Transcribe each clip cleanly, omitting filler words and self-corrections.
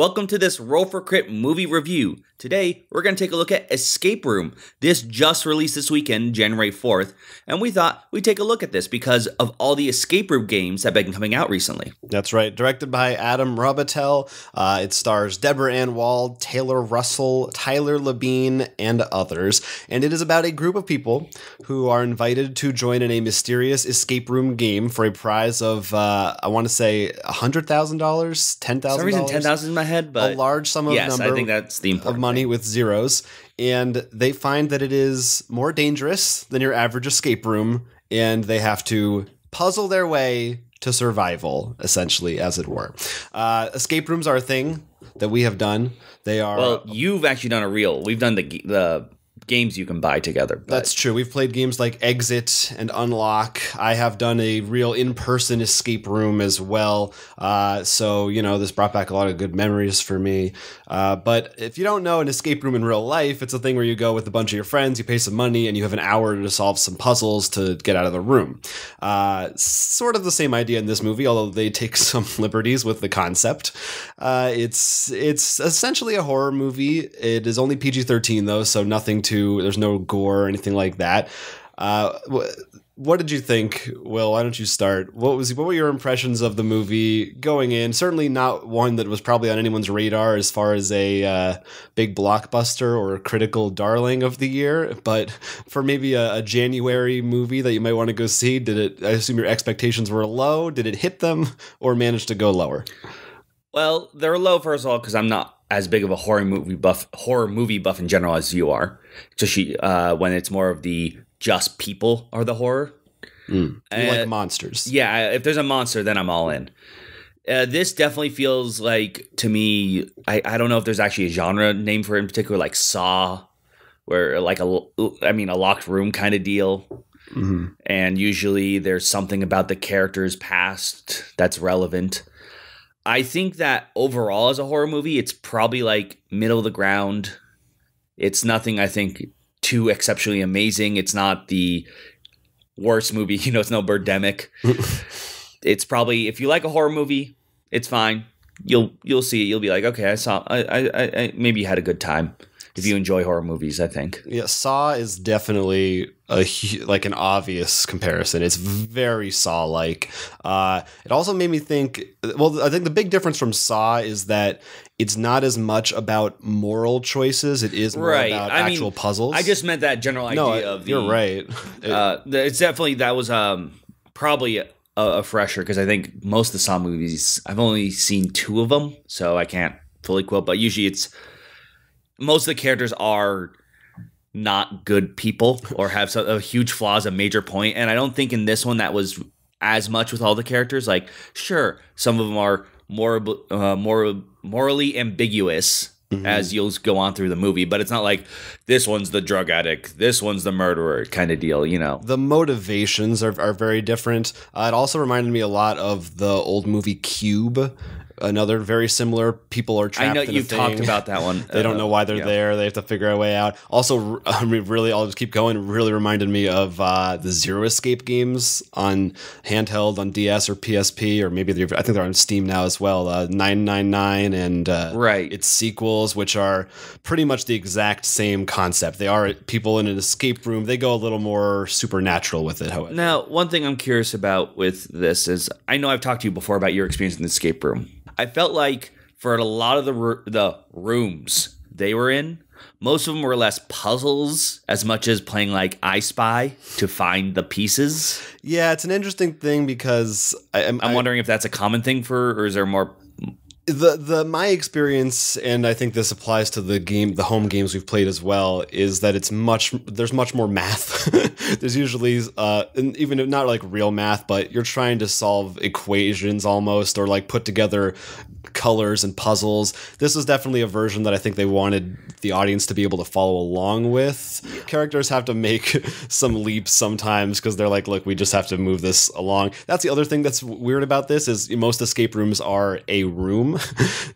Welcome to this Roll for Crit movie review. Today, we're going to take a look at Escape Room. This just released this weekend, January 4th, and we thought we'd take a look at this because of all the escape room games that have been coming out recently. That's right. Directed by Adam Robitel. It stars Deborah Ann Wald, Taylor Russell, Tyler Labine, and others. And it is about a group of people who are invited to join in a mysterious escape room game for a prize of, I want to say, $100,000, $10,000. For some reason, 10,000 in my head, but a large sum of yes, number I think that's the important of money thing. with zeros. And they find that it is more dangerous than your average escape room, and they have to puzzle their way to survival, essentially, as it were. Escape rooms are a thing that we have done. They are... Well, you've actually done a reel. We've done the games you can buy together. But That's true. We've played games like Exit and Unlock. I have done a real in-person escape room as well. So, this brought back a lot of good memories for me. But if you don't know an escape room in real life, it's a thing where you go with a bunch of your friends, you pay some money, and you have an hour to solve some puzzles to get out of the room. Sort of the same idea in this movie, although they take some liberties with the concept. It's essentially a horror movie. It is only PG-13, though, so there's no gore or anything like that. What did you think, Will? Why don't you start? What were your impressions of the movie going in? Certainly not one that was probably on anyone's radar as far as a big blockbuster or a critical darling of the year, but for maybe a January movie that you might want to go see, I assume your expectations were low? Did it hit them or manage to go lower? Well, they're low, first of all, because I'm not as big of a horror movie buff in general as you are. Especially when it's more of the just people are the horror. You like monsters. Yeah, if there's a monster, then I'm all in. This definitely feels like, to me, I don't know if there's actually a genre name for it in particular, like Saw, where like a locked room kind of deal. Mm-hmm. And usually there's something about the character's past that's relevant. I think that overall as a horror movie, it's probably like middle of the ground. It's nothing, I think, too exceptionally amazing. It's not the worst movie. It's no Birdemic. It's probably, if you like a horror movie, it's fine. You'll see it. You'll be like, okay, I maybe you had a good time. If you enjoy horror movies, I think. Yeah, Saw is definitely an obvious comparison. It's very Saw-like. It also made me think, I think the big difference from Saw is that it's not as much about moral choices. It is more about actual puzzles. I just meant that general idea of you're right. It's definitely, that was probably a fresher, because I think most of the Saw movies, I've only seen 2 of them, so I can't fully quote, but usually most of the characters are not good people or have a huge flaws, a major point. And I don't think in this one that was as much with all the characters. Like, sure, some of them are more morally ambiguous as you'll go on through the movie, but it's not like this one's the drug addict, this one's the murderer kind of deal, The motivations are very different. It also reminded me a lot of the old movie Cube. Another very similar, people are trapped in a thing. I know you've talked about that one. They don't know why they're there. They have to figure a way out. Also, really, I'll just keep going. Really reminded me of the Zero Escape games on handheld, on DS or PSP, or maybe I think they're on Steam now as well. 999 and its sequels, which are pretty much the exact same concept. They are people in an escape room. They go a little more supernatural with it, however. Now, one thing I'm curious about with this is, I know I've talked to you before about your experience in the escape room. I felt like for a lot of the rooms they were in, most of them were less puzzles as much as playing like I Spy to find the pieces. Yeah, it's an interesting thing because I'm wondering if that's a common thing or is there more? My experience, and I think this applies to the home games we've played as well, is that there's much more math. There's usually, even not like real math, but you're trying to solve equations almost, or like put together colors and puzzles. This is definitely a version that I think they wanted the audience to be able to follow along with. Characters have to make some leaps sometimes because they're like, look, we just have to move this along. That's the other thing that's weird about this is most escape rooms are a room.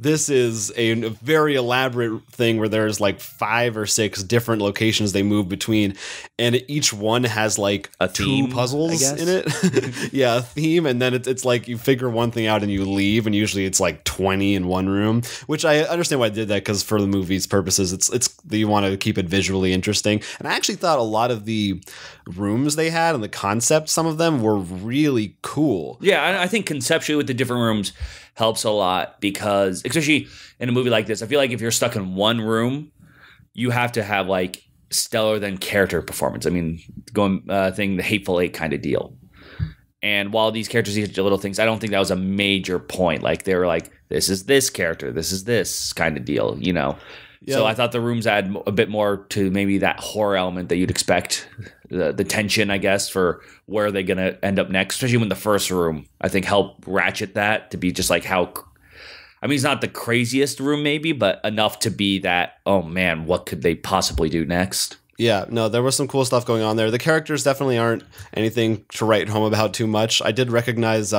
This is a very elaborate thing where there's like 5 or 6 different locations they move between, and each one has like a theme, 2 puzzles in it. Yeah, a theme, and then it's like you figure one thing out and you leave, and usually it's like 20 20 in one room, which I understand why I did that, because for the movie's purposes, it's you want to keep it visually interesting. And I actually thought a lot of the rooms they had and the concept, some of them were really cool. Yeah, I think conceptually with the different rooms helps a lot, because especially in a movie like this, I feel like if you're stuck in one room, you have to have like stellar than character performance. I mean, the Hateful Eight kind of deal. And while these characters each little things, I don't think that was a major point. Like they were like, this is this character, this is this kind of deal, you know. Yeah. So I thought the rooms add a bit more to maybe that horror element that you'd expect, the tension, I guess, for where they're going to end up next, especially when the first room, I think, helped ratchet that to be just like how, I mean, it's not the craziest room maybe, but enough to be that, oh man, what could they possibly do next? Yeah, no, there was some cool stuff going on there. The characters definitely aren't anything to write home about too much. I did recognize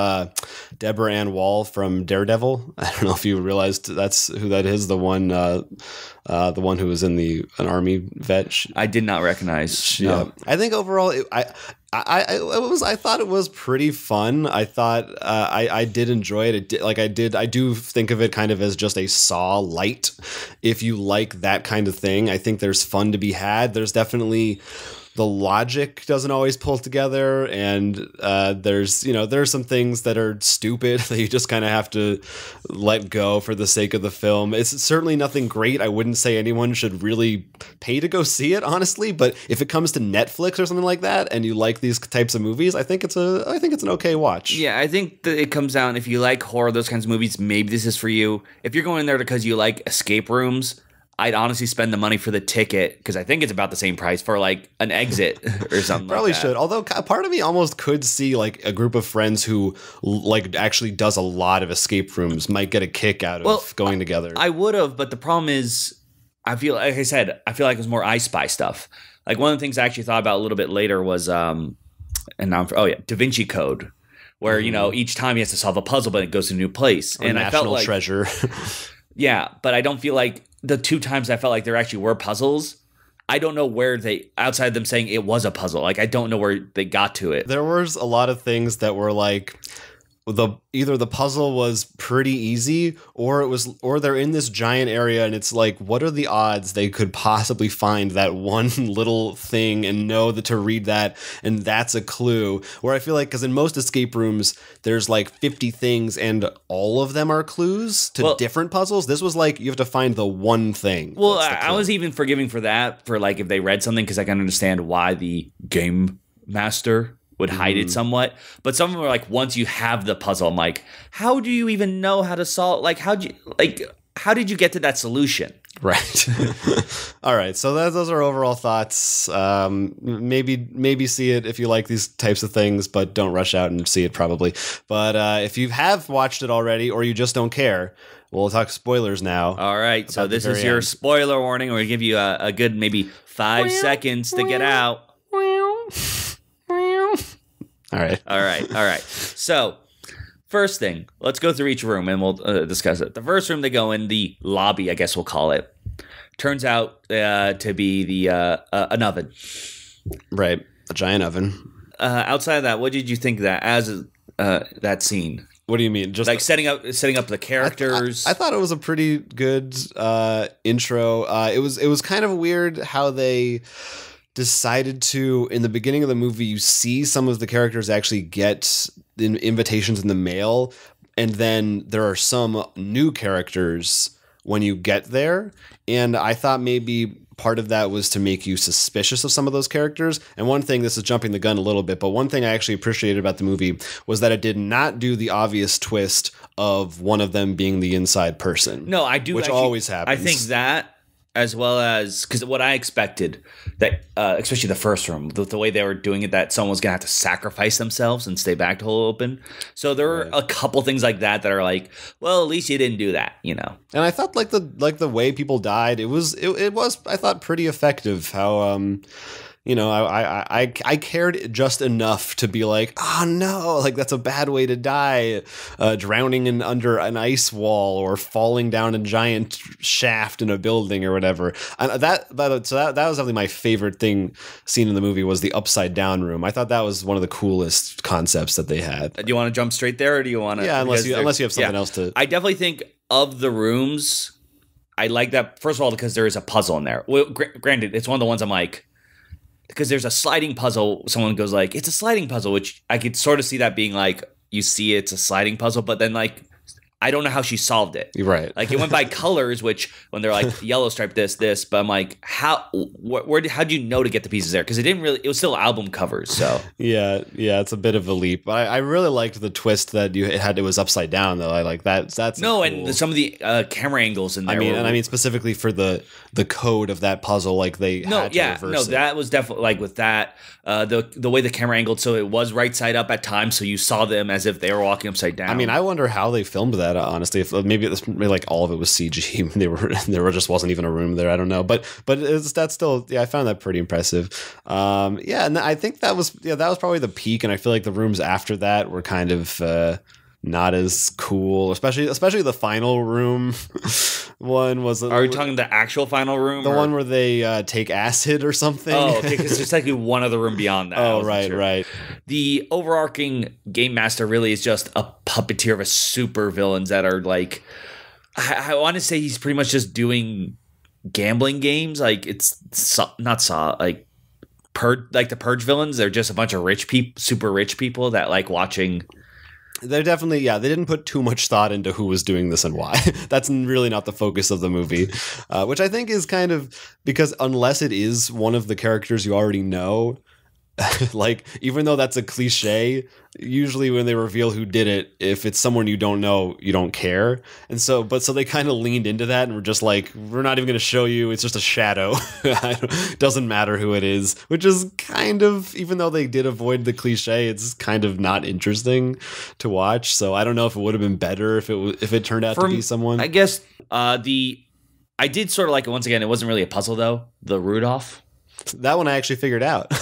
Deborah Ann Wall from Daredevil. I don't know if you realized that's who that is. The one who was in an army vet. I did not recognize. Yeah, no. I think overall, I thought it was pretty fun. I thought I did enjoy it. I do think of it kind of as just a Saw light. If you like that kind of thing, I think there's fun to be had. There's definitely the logic doesn't always pull together, and there's some things that are stupid that you just kind of have to let go for the sake of the film. It's certainly nothing great. I wouldn't say anyone should really pay to go see it, honestly. But if it comes to Netflix or something like that, and you like these types of movies, I think it's an okay watch. Yeah, I think that it comes down, if you like horror, those kinds of movies, maybe this is for you. If you're going in there because you like escape rooms, I'd honestly spend the money for the ticket, because I think it's about the same price for like an exit or something. Probably like that. should. Although part of me almost could see like a group of friends who like actually does a lot of escape rooms might get a kick out of going together. I would have, but the problem is, I feel like I said, I feel like it was more I Spy stuff. Like one of the things I actually thought about a little bit later was, Da Vinci Code, where each time he has to solve a puzzle, but it goes to a new place, and I felt like treasure. Yeah, but I don't feel like the two times I felt like there actually were puzzles, I don't know where outside them saying it was a puzzle. Like, I don't know where they got to it. There was a lot of things that were like, either the puzzle was pretty easy, or they're in this giant area and it's like, what are the odds they could possibly find that one little thing and know that to read that, and that's a clue. Where I feel like, because in most escape rooms there's like 50 things and all of them are clues to different puzzles. This was like, you have to find the one thing. Well, I was even forgiving for that, for like if they read something, because I can understand why the game master would hide it somewhat. But some of them are like, once you have the puzzle, I'm like, how do you even know how to solve? Like, how did you get to that solution? Right. All right. So those are overall thoughts. Maybe see it if you like these types of things, but don't rush out and see it probably. But if you have watched it already, or you just don't care, we'll talk spoilers now. All right. So this is your spoiler warning. We're going to give you a good maybe 5 seconds to get out. All right. So, first thing, let's go through each room and we'll discuss it. The first room they go in, the lobby, I guess we'll call it, turns out to be an oven. Right, a giant oven. Outside of that, what did you think that that scene? What do you mean? Just like setting up the characters. I thought it was a pretty good intro. It was kind of weird how they decided to, in the beginning of the movie, you see some of the characters actually get invitations in the mail, and then there are some new characters when you get there. And I thought maybe part of that was to make you suspicious of some of those characters. And one thing, this is jumping the gun a little bit, but one thing I actually appreciated about the movie was that it did not do the obvious twist of one of them being the inside person. No, I do. Which actually, always happens. I think that, as well as, because what I expected, that especially the first room, the way they were doing it, that someone was going to have to sacrifice themselves and stay back to hold open. So there were a couple things like that are like, well, at least you didn't do that, And I thought the way people died, it was I thought pretty effective how I cared just enough to be like, oh no, like that's a bad way to die, drowning in under an ice wall or falling down a giant shaft in a building or whatever. And that was definitely my favorite scene in the movie was the upside down room. I thought that was one of the coolest concepts that they had. Do you want to jump straight there, or do you want to? Yeah, unless you have something else to. I definitely think of the rooms, I like that first of all because there is a puzzle in there. Well, granted, it's one of the ones I'm like. Because there's a sliding puzzle. Someone goes like, it's a sliding puzzle, which I could sort of see that being like, you see it's a sliding puzzle, but then like, I don't know how she solved it. You're right. Like it went by colors, which when they're like yellow stripe, this, but I'm like, how'd you know to get the pieces there? Because it was still album covers. So yeah, it's a bit of a leap. But I really liked the twist that it was upside down though. I like that. That's no, cool. and some of the camera angles in there. I mean specifically for the code of that puzzle, like they had to reverse it. That was definitely like with that the way the camera angled, so it was right side up at times, so you saw them as if they were walking upside down. I mean, I wonder how they filmed that. Honestly, if maybe like all of it was CG. There just wasn't even a room there. I don't know, but that's still I found that pretty impressive. And I think that was probably the peak, and I feel like the rooms after that were kind of not as cool, especially the final room one was. Are you talking the actual final room? The one where they take acid or something? Oh, okay, because there's like one other room beyond that. Oh, right, sure. Right. The overarching game master really is just a puppeteer of a super villains that are like, I want to say he's pretty much just doing gambling games. Like it's like the Purge villains. They're just a bunch of super rich people that like watching. They're definitely, they didn't put too much thought into who was doing this and why. That's really not the focus of the movie, which I think is kind of because unless it is one of the characters you already know, like even though that's a cliche, usually when they reveal who did it, if it's someone you don't know, you don't care. And so they kind of leaned into that and were just like, we're not even going to show you. It's just a shadow. It doesn't matter who it is, which is kind of, even though they did avoid the cliche, it's kind of not interesting to watch. So I don't know if it would have been better if it turned out to be someone. I guess I did sort of like it once again. It wasn't really a puzzle though. The Rudolph. That one I actually figured out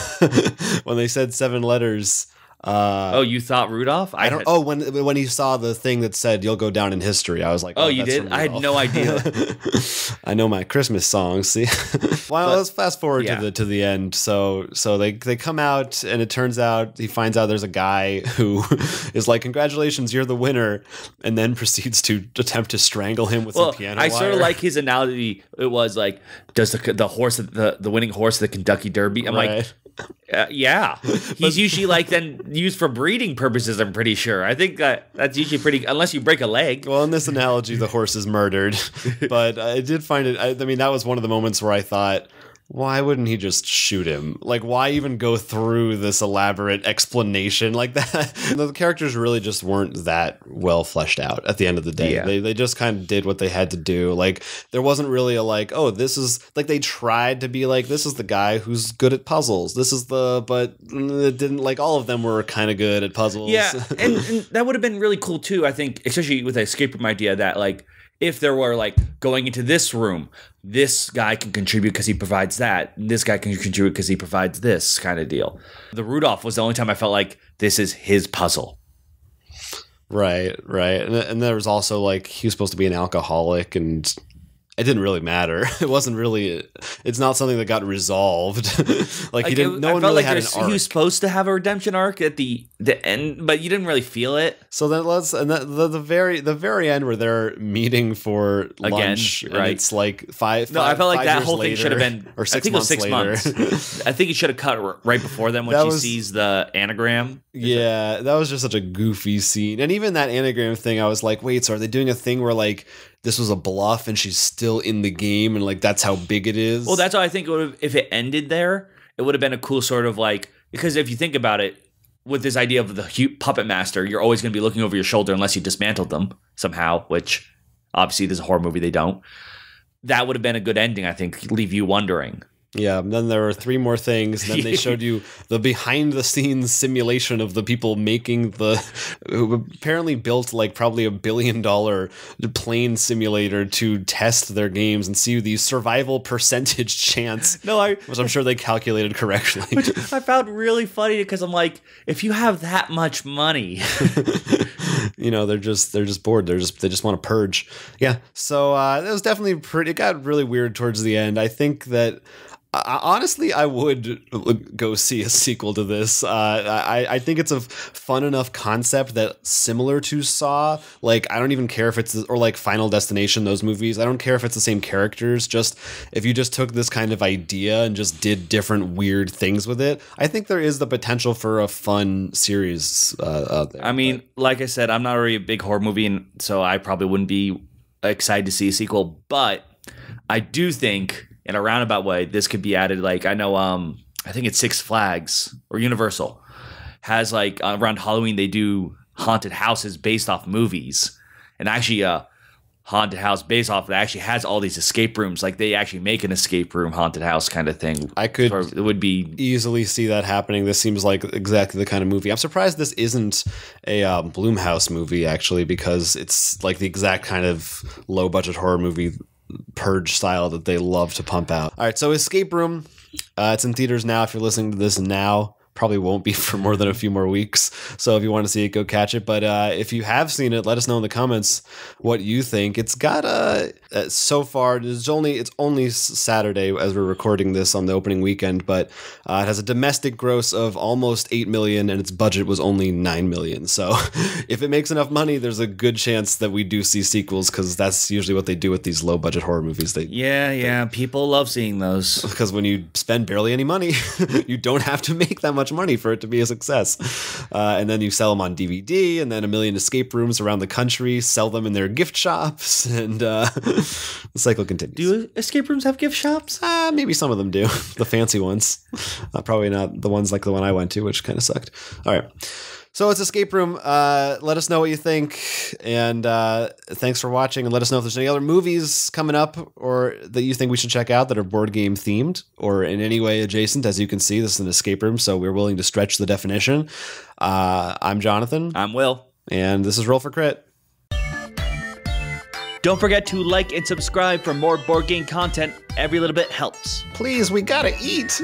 when they said 7 letters. You thought Rudolph? When he saw the thing that said "You'll go down in history," I was like, "Oh, you did?" I had no idea. I know my Christmas songs. See, well, let's fast forward to the end. So they come out, and it turns out he finds out there's a guy who is like, "Congratulations, you're the winner," and then proceeds to attempt to strangle him with some piano wire. I sort of like his analogy. It was like, does the horse the winning horse of the Kentucky Derby? I'm like. Yeah, he's usually like then used for breeding purposes. I'm pretty sure. I think that's usually pretty, unless you break a leg. Well, in this analogy, the horse is murdered, but I did find it. I mean, that was one of the moments where I thought, why wouldn't he just shoot him? Like, why even go through this elaborate explanation like that? The characters really just weren't that well fleshed out at the end of the day. Yeah. They just kind of did what they had to do. Like, there wasn't really a like, oh, this is like, they tried to be like, this is the guy who's good at puzzles. But it didn't, like, all of them were kind of good at puzzles. Yeah, and that would have been really cool too, I think, especially with the escape room idea that like, if there were like going into this room, this guy can contribute because he provides that. And this guy can contribute because he provides this kind of deal. The Rudolph was the only time I felt like this is his puzzle. Right. And there was also like, he was supposed to be an alcoholic and it didn't really matter. It wasn't really. It's not something that got resolved. Like he didn't. No one really had an arc. He was supposed to have a redemption arc at the end, but you didn't really feel it. So then the very end where they're meeting for lunch, right? And it's like five. No, I felt like that whole thing should have been. Or 6 I think months it was 6 later. months. I think he should have cut right before then when she sees the anagram. Yeah, that was just such a goofy scene, and even that anagram thing, I was like, wait, so are they doing a thing where like this was a bluff and she's still in the game and like that's how big it is? Well, that's how I think it would have, if it ended there, it would have been a cool sort of like, because if you think about it, with this idea of the puppet master, you're always going to be looking over your shoulder unless you dismantled them somehow, which obviously there's a horror movie, they don't. That would have been a good ending, I think, leave you wondering. Yeah, and then there were 3 more things. And then they showed you the behind-the-scenes simulation of the people making who apparently built like probably $1 billion plane simulator to test their games and see the survival percentage chance. Which I'm sure they calculated correctly. Which I found really funny because I'm like, if you have that much money, they're just bored. They just want to purge. Yeah. So that was definitely pretty. It got really weird towards the end. I think that. Honestly, I would go see a sequel to this. I think it's a fun enough concept that similar to Saw, like I don't even care if it's or like Final Destination, those movies. I don't care if it's the same characters. Just if you just took this kind of idea and just did different weird things with it, I think there is the potential for a fun series out there. I mean, like I said, I'm not really a big horror movie, and so I probably wouldn't be excited to see a sequel. But I do think, in a roundabout way, this could be added. Like I know, I think it's Six Flags or Universal has like around Halloween they do haunted houses based off movies, and actually a haunted house based off that actually has all these escape rooms. Like they actually make an escape room haunted house kind of thing. It would be easily see that happening. This seems like exactly the kind of movie. I'm surprised this isn't a Blumhouse movie actually, because it's like the exact kind of low budget horror movie purge style that they love to pump out. All right, so Escape Room, it's in theaters now. If you're listening to this now, probably won't be for more than a few more weeks. So if you want to see it, go catch it. But if you have seen it, let us know in the comments what you think. It's got so far it's only Saturday as we're recording this on the opening weekend, but it has a domestic gross of almost 8 million and its budget was only 9 million. So if it makes enough money, there's a good chance that we do see sequels, because that's usually what they do with these low budget horror movies. People love seeing those, because when you spend barely any money, you don't have to make that much money for it to be a success. And then you sell them on DVD, and then 1 million escape rooms around the country sell them in their gift shops, and the cycle continues. Do escape rooms have gift shops? Maybe some of them do. The fancy ones. Probably not the ones like the one I went to, which kind of sucked. All right. So it's Escape Room. Let us know what you think, and thanks for watching. And let us know if there's any other movies coming up or that you think we should check out that are board game themed or in any way adjacent. As you can see, this is an escape room, so we're willing to stretch the definition. I'm Jonathan. I'm Will. And this is Roll for Crit. Don't forget to like and subscribe for more board game content. Every little bit helps. Please, we gotta eat.